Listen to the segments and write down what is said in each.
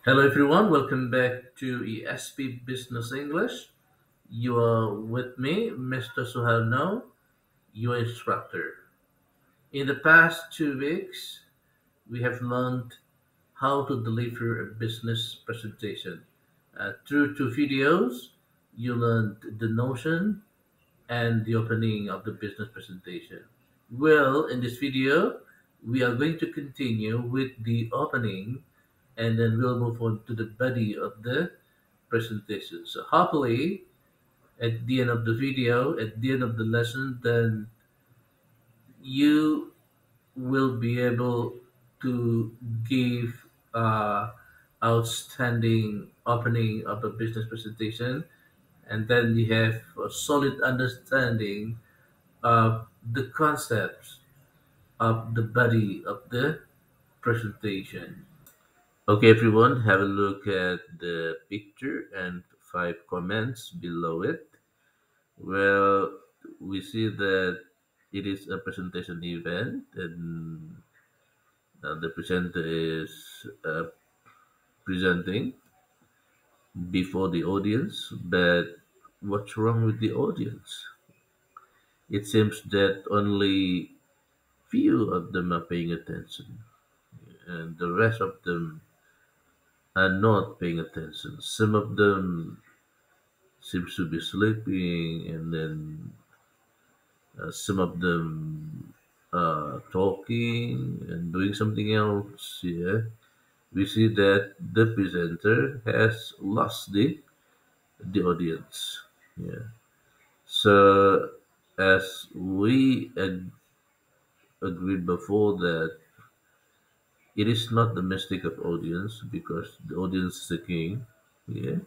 Hello everyone, welcome back to ESP Business English. You are with me, Mr. Suharno, your instructor. In the past 2 weeks, we have learned how to deliver a business presentation. Through two videos, you learned the notion and the opening of the business presentation. Well, in this video, we are going to continue with the opening and then we'll move on to the body of the presentation. So hopefully at the end of the video, at the end of the lesson, then you will be able to give outstanding opening of a business presentation, and then you have a solid understanding of the concepts of the body of the presentation. Okay, everyone, have a look at the picture and five comments below it. Well, we see that it is a presentation event, and the presenter is presenting before the audience. But what's wrong with the audience? It seems that only few of them are paying attention, and the rest of them are not paying attention. Some of them seems to be sleeping, and then some of them talking and doing something else. Yeah, we see that the presenter has lost the audience. Yeah. So as we agreed before that it is not the mistake of audience because the audience is the king. Yeah.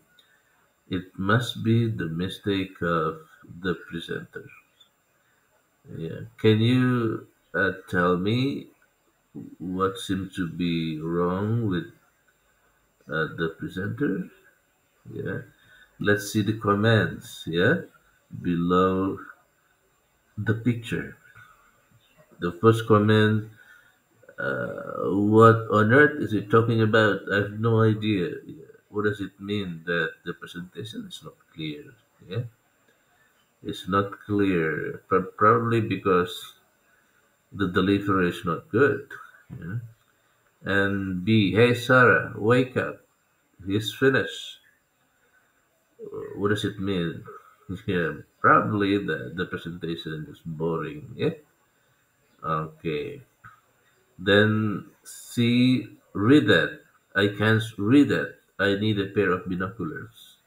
It must be the mistake of the presenter. Yeah. Can you tell me what seems to be wrong with the presenter? Yeah. Let's see the comments. Yeah. Below the picture. The first comment, what on earth is it talking about? I have no idea. Yeah. What does it mean that the presentation is not clear? Yeah. It's not clear. Probably because the delivery is not good. Yeah. And B, hey Sarah, wake up. He's finished. What does it mean? Yeah, probably the presentation is boring. Yeah. Okay. Then C, read that. I can't read that. I need a pair of binoculars.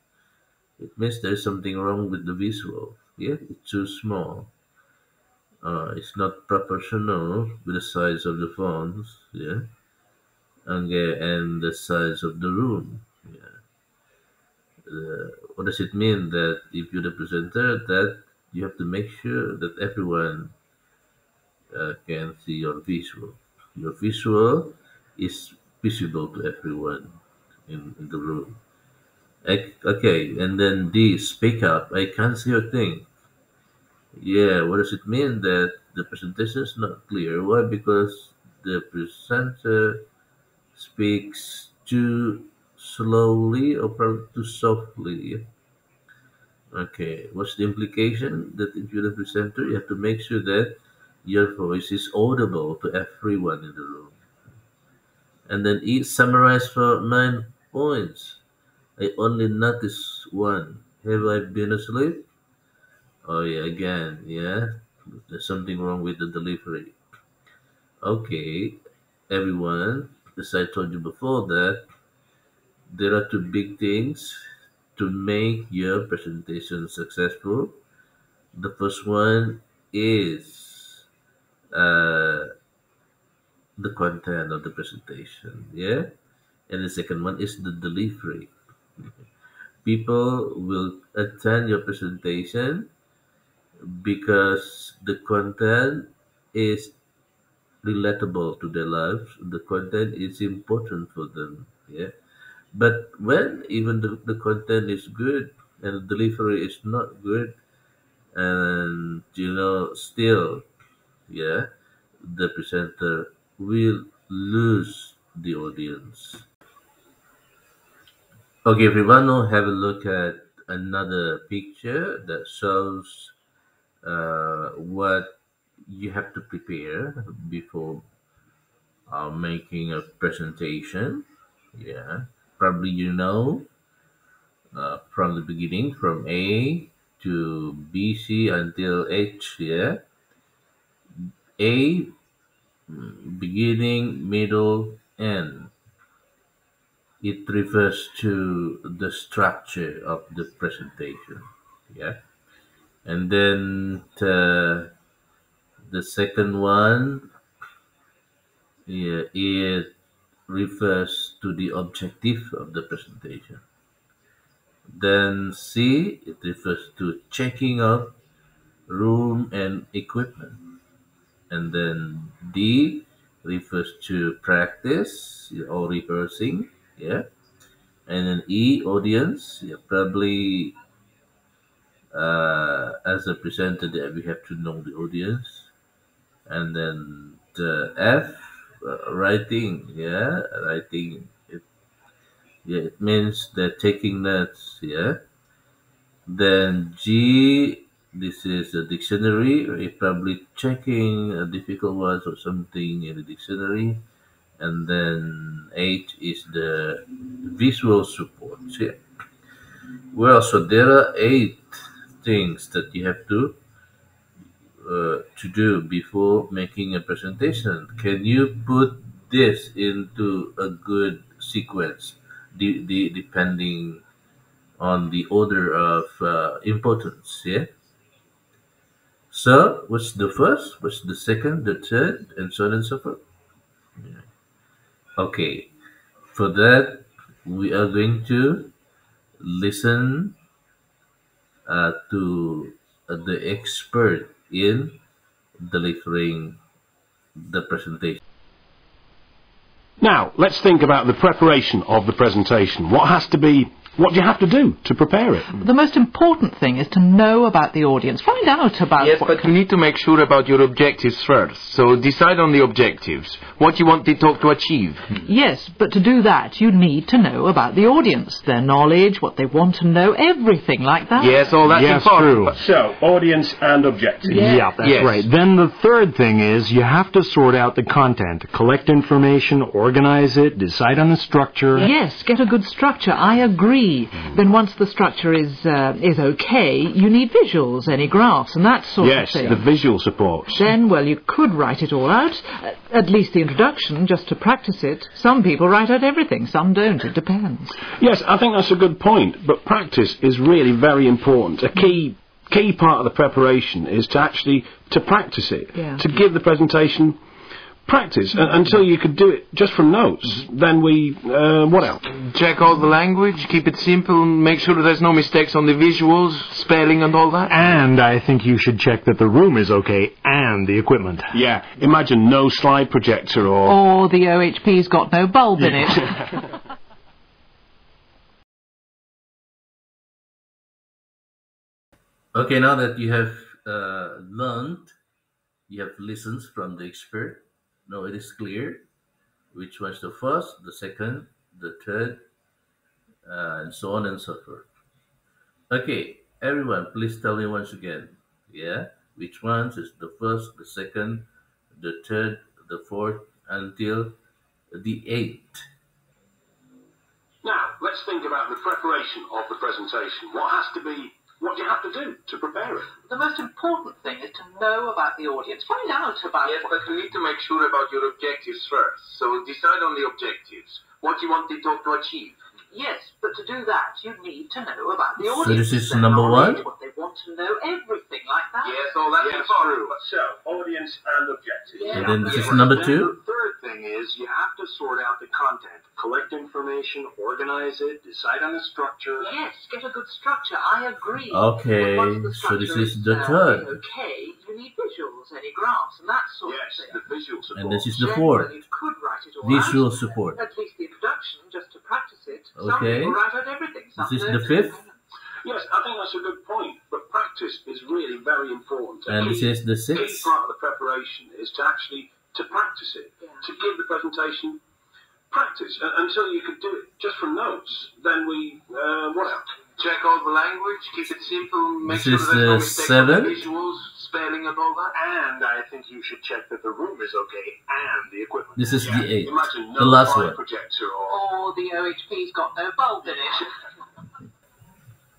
It means there's something wrong with the visual. Yeah, it's too small. It's not proportional with the size of the fonts. Yeah. Okay, and the size of the room. Yeah. What does it mean that if you're the presenter, that you have to make sure that everyone can see your visual. Your visual is visible to everyone in the room. Okay, and then D, speak up. I can't see your thing. Yeah, what does it mean that the presentation is not clear? Why? Because the presenter speaks too slowly or probably too softly. Okay, what's the implication? That if you're the presenter, you have to make sure that your voice is audible to everyone in the room. And then each summarize for 9 points. I only noticed one. Have I been asleep? Oh yeah, again, yeah. There's something wrong with the delivery. Okay, everyone, as I told you before that there are two big things to make your presentation successful. The first one is uh, the content of the presentation, yeah, and the second one is the delivery. People will attend your presentation because the content is relatable to their lives. The content is important for them, yeah. But when even the content is good and the delivery is not good, and still, yeah, the presenter will lose the audience. Okay, everyone, now have a look at another picture that shows what you have to prepare before making a presentation. Yeah, probably from the beginning, from A to B, C until H. Yeah, A, beginning, middle, end. It refers to the structure of the presentation. Yeah, and then the second one, yeah, it refers to the objective of the presentation. Then C, it refers to checking out room and equipment. And then D refers to practice or rehearsing. Yeah. And then E, audience. Yeah, probably as a presenter that we have to know the audience. And then the F, writing. Yeah, writing. Yeah, it means they're taking notes. Yeah. Then G, this is a dictionary. We're probably checking difficult words or something in the dictionary. And then H is the visual support. Yeah. Well, so there are 8 things that you have to do before making a presentation. Can you put this into a good sequence, depending on the order of importance? Yeah. So, what's the first? What's the second? The third, and so on and so forth. Okay. For that, we are going to listen to the expert in delivering the presentation. Now, let's think about the preparation of the presentation. What do you have to do to prepare it? The most important thing is to know about the audience. Find out about Yes, but you need to make sure about your objectives first. So decide on the objectives. What you want the talk to achieve. Yes, but to do that, you need to know about the audience, their knowledge, what they want to know, everything like that. Yes, all that's Yes, important. true. So, audience and objectives. Yeah. That's Yes. right. Then the third thing is you have to sort out the content, collect information, organize it, decide on the structure. Yes, get a good structure. I agree. Then once the structure is okay, you need visuals, any graphs and that sort Yes, of thing. the visual support. Then, well, you could write it all out, at least the introduction, just to practice it. Some people write out everything, some don't. It depends. Yes, I think that's a good point, but practice is really very important. A key part of the preparation is to practice it, Yeah. to give the presentation practice until you could do it just from notes. Then what else? Check all the language, keep it simple, make sure that there's no mistakes on the visuals, spelling and all that. And I think you should check that the room is okay and the equipment. Yeah, imagine no slide projector or... Or the OHP's got no bulb in it. Okay, now that you have learned, you have listened from the expert. Now it is clear which was the first, the second, the third, and so on and so forth. Okay, everyone, please tell me once again. Yeah, which ones is the first, the second, the third, the fourth, until the eighth. Now, let's think about the preparation of the presentation. What do you have to do to prepare it? The most important thing is to know about the audience. Find out about Yes, but you need to make sure about your objectives first. So decide on the objectives. What you want the talk to achieve. Yes, but to do that, you need to know about the So audience. this is their number knowledge, one? what they want to know, everything like that. Yes, all that's Yes, important. true. So, audience and objectives. Yeah. And then this is Then number the 2. third thing is you have to sort out the content, collect information, organize it, decide on the structure. Yes, get a good structure. I agree. Okay, But once the so this structure is the third. okay, you need visuals, any graphs, and that sort Yes, of the thing. visual support. And this is the Then, fourth. well, you could write it all Visual out. support. At least the introduction, just to practice it. Some Okay. people write out everything. Some This is don't. the fifth. Yes, I think that's a good point, but practice is really very important. A And this key- is the key sixth. part of the preparation is to practice it, Yeah. to give the presentation practice until you could do it just from notes. Then the language, keep it simple, make This sure is there's no the mistakes on the seventh. visuals, spelling and all that. And I think you should check that the room is okay and the equipment. This is the eighth. Imagine The no last fire one. projector or... Or the OHP's got no bulb in it.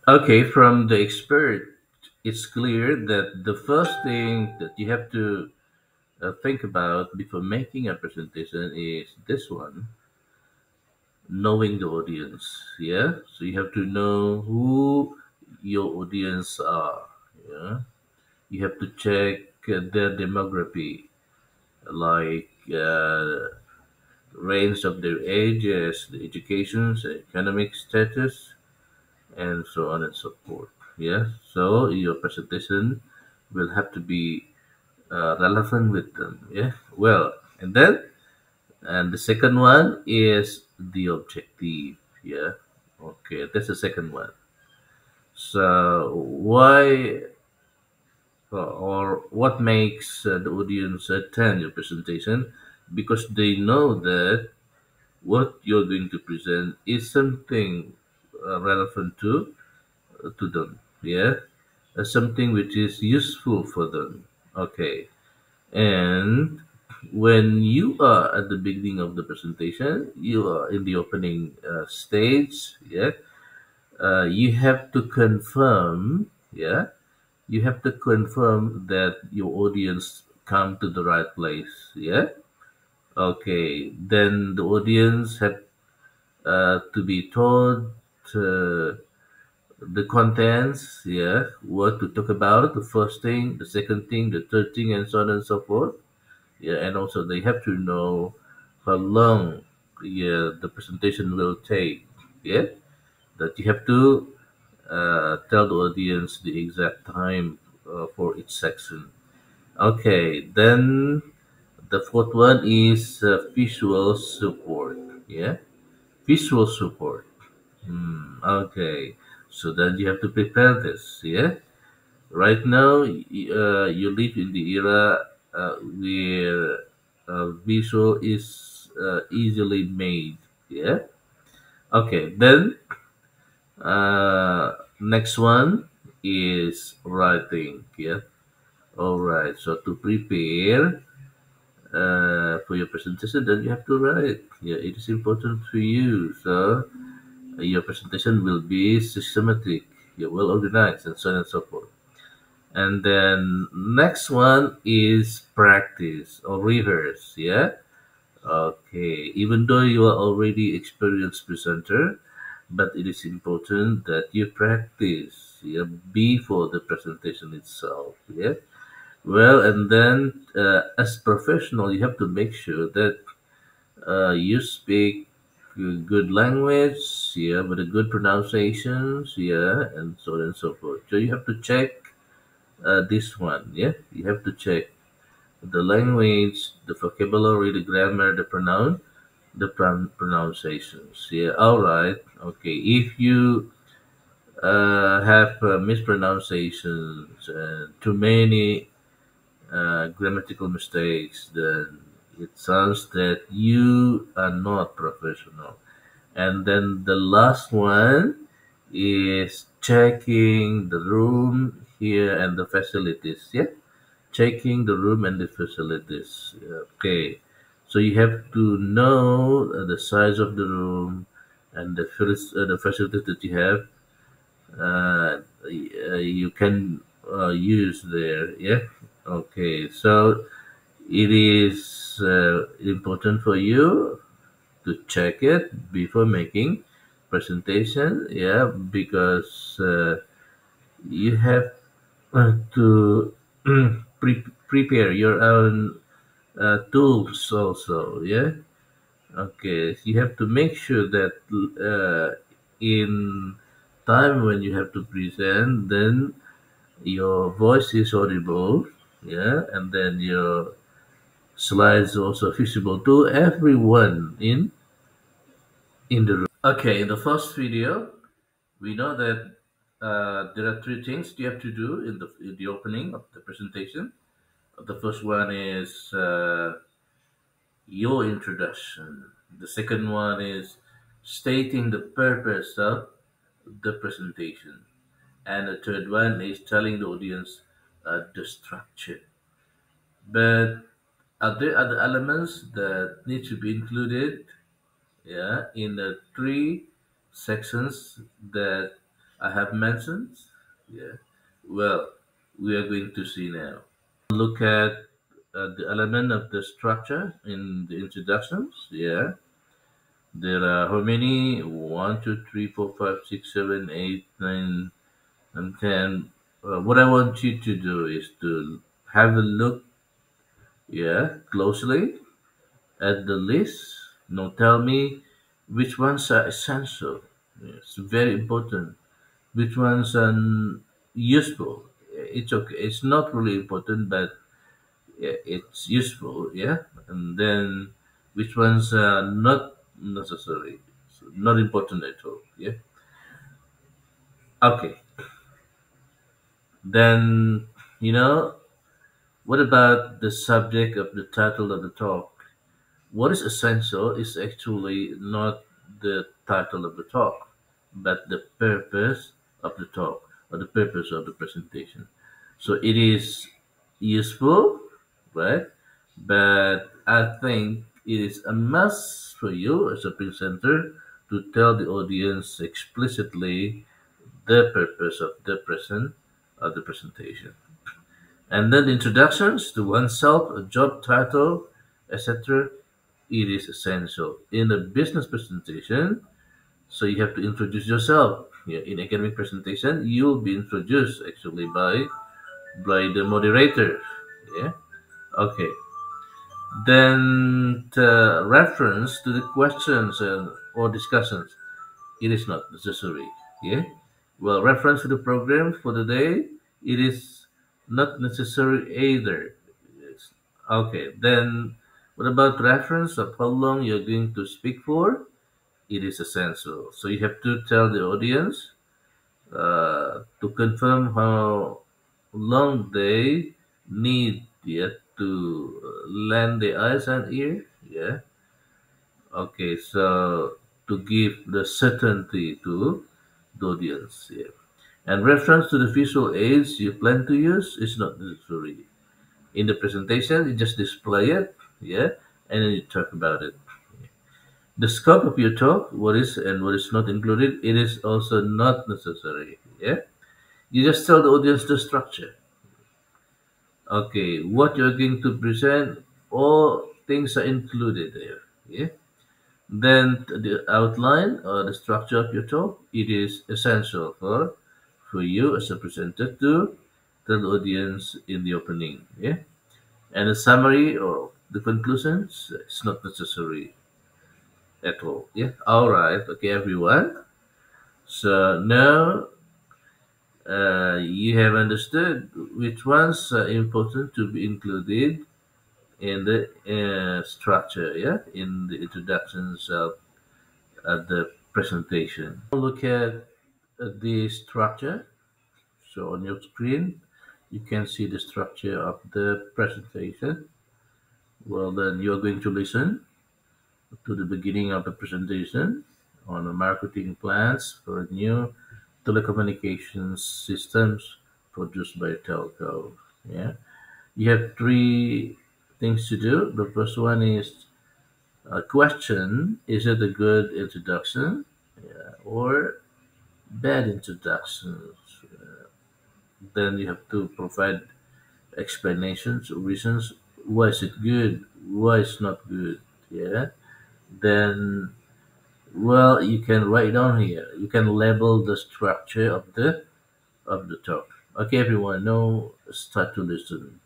Okay, from the expert, it's clear that the first thing that you have to think about before making a presentation is this one: knowing the audience. Yeah, so you have to know who your audience are. Yeah, you have to check their demography, like range of their ages, the educations, economic status, and so on and so forth. Yeah, so your presentation will have to be relevant with them. Yeah, well, and the second one is the objective. Yeah, okay, that's the second one. So why or what makes the audience attend your presentation? Because they know that what you're going to present is something relevant to them. Yeah, something which is useful for them. Okay, and when you are at the beginning of the presentation, you are in the opening stage. Yeah, you have to confirm. Yeah, you have to confirm that your audience come to the right place. Yeah. Okay. Then the audience have to be told uh, the contents. Yeah. What to talk about. The first thing, the second thing, the third thing, and so on and so forth. Yeah. And also they have to know how long the presentation will take. Yeah. That you have to tell the audience the exact time for each section. Okay, then the fourth one is visual support. Yeah, visual support. Okay, so then you have to prepare this. Yeah, right now you live in the era where visual is easily made. Yeah. Okay, then next one is writing. Yeah. All right. So to prepare for your presentation, then you have to write. Yeah, it is important for you. So your presentation will be systematic, yeah, well organized, and so on and so forth. And then next one is practice or rehearse. Yeah. Okay. Even though you are already experienced presenter, but it is important that you practice, yeah, before the presentation itself. Yeah. Well, and then as professional, you have to make sure that you speak good language, yeah, with a good pronunciations, yeah, and so on and so forth. So you have to check this one, yeah. You have to check the language, the vocabulary, the grammar, the pronunciations. Yeah, all right, okay. If you have mispronunciations and too many grammatical mistakes, then it sounds that you are not professional. And then the last one is checking the room here and the facilities. Yeah, checking the room and the facilities. Okay, so you have to know the size of the room and the facilities that you have. You can use there. Yeah. Okay, so it is important for you to check it before making presentation. Yeah, because you have to prepare your own tools also. Yeah. Okay, you have to make sure that in time when you have to present, then your voice is audible. Yeah, and then your slides also visible to everyone in the room. Okay, in the first video, we know that there are three things you have to do in the opening of the presentation. The first one is your introduction. The second one is stating the purpose of the presentation. and the third one is telling the audience the structure. But are there other elements that need to be included? Yeah, in the three sections that I have mentioned. Yeah, well, we are going to see now. Look at the element of the structure in the introductions. Yeah, there are how many? One, two, three, four, five, six, seven, eight, nine, and 10. What I want you to do is to have a look, yeah, closely at the list. Now tell me which ones are essential. It's very important. Which ones are useful. It's okay. It's not really important, but yeah, it's useful. Yeah, and then which ones are not necessary, so not important at all. Yeah. Okay. Then you know what about the subject of the title of the talk? What is essential is actually not the title of the talk, but the purpose of the talk or the purpose of the presentation. So it is useful, right? But I think it is a must for you as a presenter to tell the audience explicitly the purpose of the presentation. And then introductions to oneself, a job title, etc. It is essential in a business presentation. So you have to introduce yourself. Yeah, in academic presentation, you'll be introduced actually by the moderator. Yeah. Okay. Then the reference to the questions or discussions. It is not necessary. Yeah. Well, reference to the program for the day. It is not necessary either. Yes. Okay. Then what about reference of how long you're going to speak for? It is essential. So you have to tell the audience to confirm how long they need yet to lend the eyes and ear. Yeah. Okay. So to give the certainty to the audience. Yeah. And reference to the visual aids you plan to use is not necessary. In the presentation, you just display it. Yeah. And then you talk about it. The scope of your talk, what is and what is not included, it is also not necessary. Yeah, you just tell the audience the structure. Okay, what you're going to present, all things are included there. Yeah. Then the outline or the structure of your talk, it is essential for you as a presenter to tell the audience in the opening. Yeah, and a summary or the conclusions, it's not necessary at all. Yeah. All right. Okay, everyone. So now you have understood which ones are important to be included in the structure, yeah, in the introductions of the presentation. Look at the structure. So on your screen, you can see the structure of the presentation. Well, then you're going to listen to the beginning of the presentation on the marketing plans for new telecommunications systems produced by telco. Yeah, you have three things to do. The first one is a question: is it a good introduction, yeah, or bad introductions? Then you have to provide explanations, reasons why is it good, why it's not good. Yeah. Then well, you can write down here. You can label the structure of the talk. Okay, everyone, now start to listen.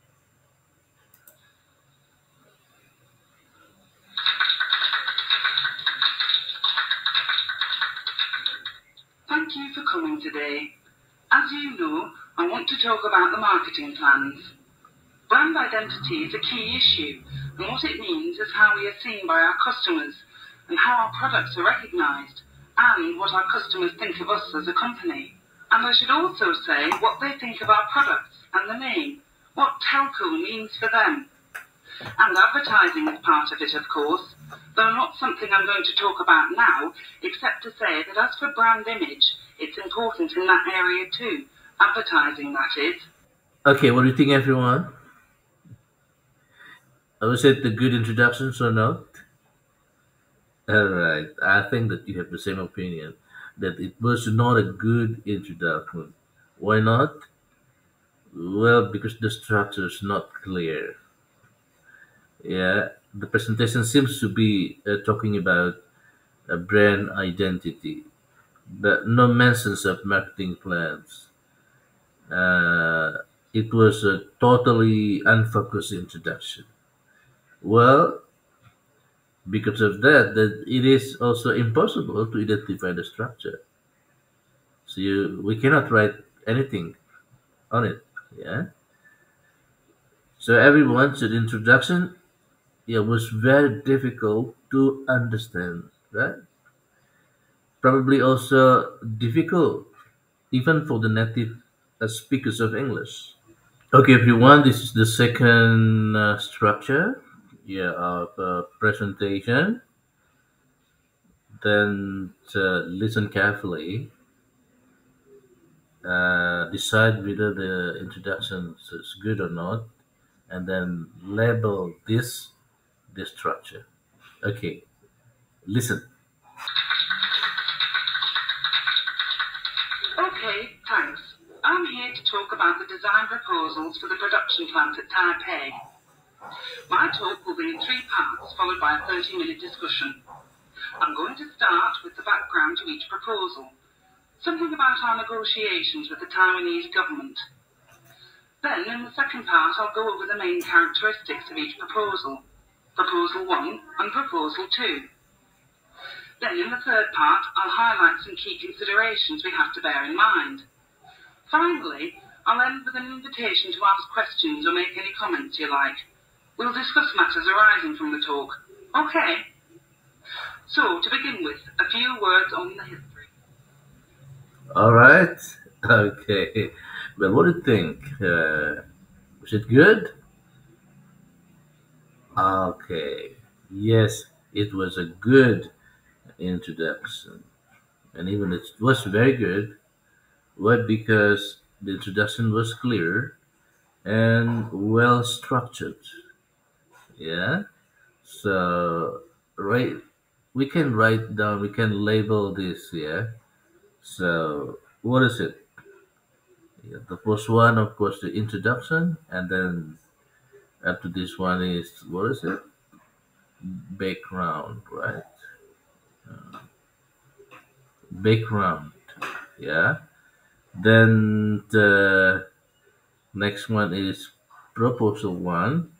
Thank you for coming today. As you know, I want to talk about the marketing plans. Brand identity is a key issue, and what it means is how we are seen by our customers, and how our products are recognised, and what our customers think of us as a company. And I should also say what they think of our products and the name, what telco means for them. And advertising is part of it, of course. Though not something I'm going to talk about now, except to say that as for brand image, it's important in that area too. Advertising, that is. Okay, what do you think, everyone? Was it a good introduction or not? Alright, I think that you have the same opinion, that it was not a good introduction. Why not? Well, because the structure is not clear. Yeah, the presentation seems to be talking about a brand identity, but no mentions of marketing plans. Uh, it was a totally unfocused introduction. Well, because of that it is also impossible to identify the structure. So we cannot write anything on it. Yeah. So everyone's introduction, yeah, was very difficult to understand, right? Probably also difficult even for the native speakers of English. Okay, everyone, this is the second structure, yeah, of presentation. Then listen carefully, decide whether the introduction is good or not, and then label this structure. Okay, listen. Okay, thanks. I'm here to talk about the design proposals for the production plant at Taipei. My talk will be in 3 parts, followed by a 30-minute discussion. I'm going to start with the background to each proposal, something about our negotiations with the Taiwanese government. Then, in the second part, I'll go over the main characteristics of each proposal, Proposal 1 and Proposal 2. Then, in the third part, I'll highlight some key considerations we have to bear in mind. Finally, I'll end with an invitation to ask questions or make any comments you like. We'll discuss matters arising from the talk. Okay? So, to begin with, a few words on the history. All right. Okay. Well, what do you think? Was it good? Okay. Yes, it was a good introduction, and even it was very good. Why? Because the introduction was clear and well structured. Yeah. So, right, we can write down, we can label this. Yeah. So, what is it? Yeah, the first one, of course, the introduction, and then after this one is, what is it? Background, right? Background. Yeah. Then the next one is proposal one,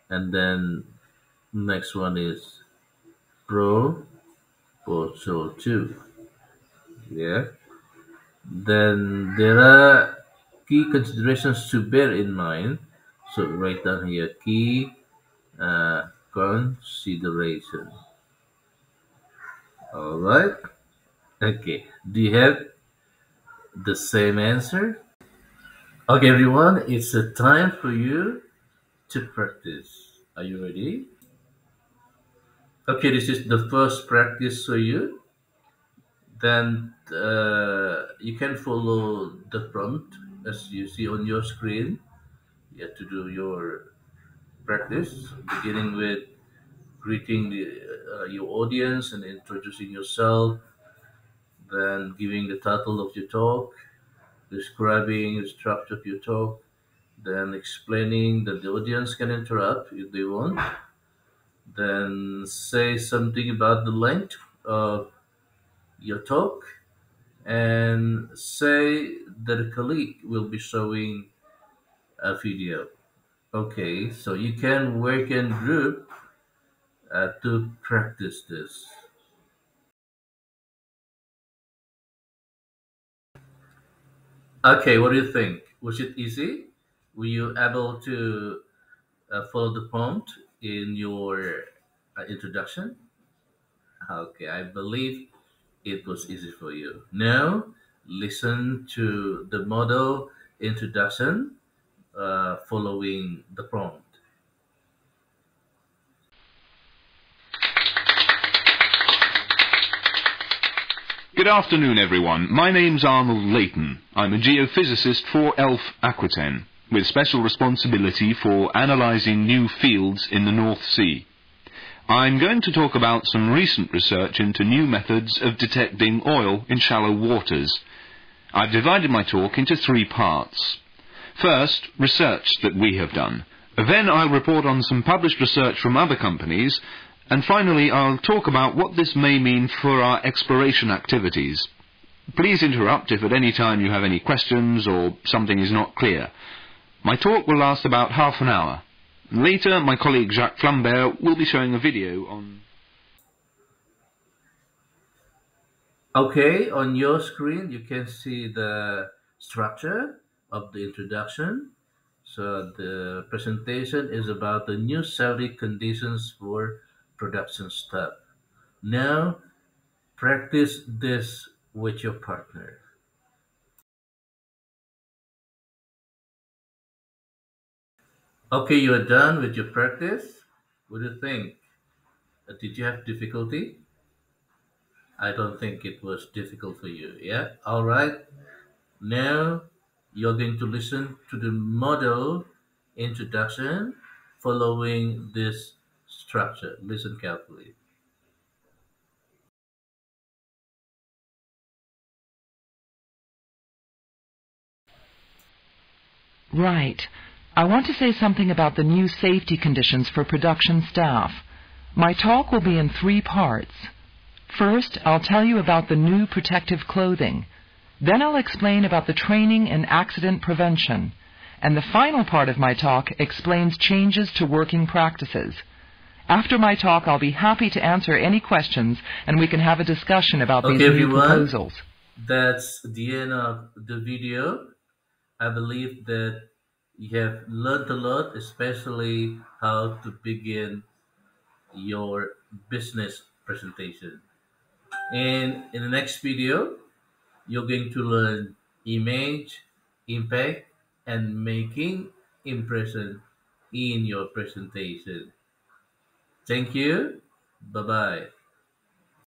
and then next one is proposal two. Yeah. Then there are key considerations to bear in mind. So write down here key consideration. All right. Okay. Do you have the same answer? Okay, everyone. It's a time for you to practice. Are you ready? Okay, this is the first practice for you. Then you can follow the prompt as you see on your screen. You have to do your practice, beginning with greeting your audience and introducing yourself, then giving the title of your talk, describing the structure of your talk, then explaining that the audience can interrupt if they want, then say something about the length of your talk, and say that a colleague will be showing a video. Okay, so you can work in group to practice this. Okay, what do you think? Was it easy? Were you able to follow the prompt in your introduction? Okay, I believe it was easy for you. Now, listen to the model introduction following the prompt. Good afternoon, everyone. My name's Arnold Layton. I'm a geophysicist for ELF Aquitaine, with special responsibility for analysing new fields in the North Sea. I'm going to talk about some recent research into new methods of detecting oil in shallow waters. I've divided my talk into 3 parts. First, research that we have done. Then I'll report on some published research from other companies, and finally I'll talk about what this may mean for our exploration activities. Please interrupt if at any time you have any questions or something is not clear. My talk will last about half an hour. Later, my colleague Jacques Flambert will be showing a video on... Okay, on your screen you can see the structure of the introduction. So the presentation is about the new safety conditions for production staff. Now practice this with your partner. Okay, you are done with your practice. What do you think? Did you have difficulty? I don't think it was difficult for you. Yeah? All right. Now you're going to listen to the model introduction following this structure. Listen carefully. Right. I want to say something about the new safety conditions for production staff. My talk will be in 3 parts. First, I'll tell you about the new protective clothing. Then I'll explain about the training in accident prevention. And the final part of my talk explains changes to working practices. After my talk, I'll be happy to answer any questions, and we can have a discussion about these new everyone, proposals. That's the end of the video. I believe that you have learned a lot, especially how to begin your business presentation. And in the next video, you're going to learn image, impact, and making impression in your presentation. Thank you. Bye-bye.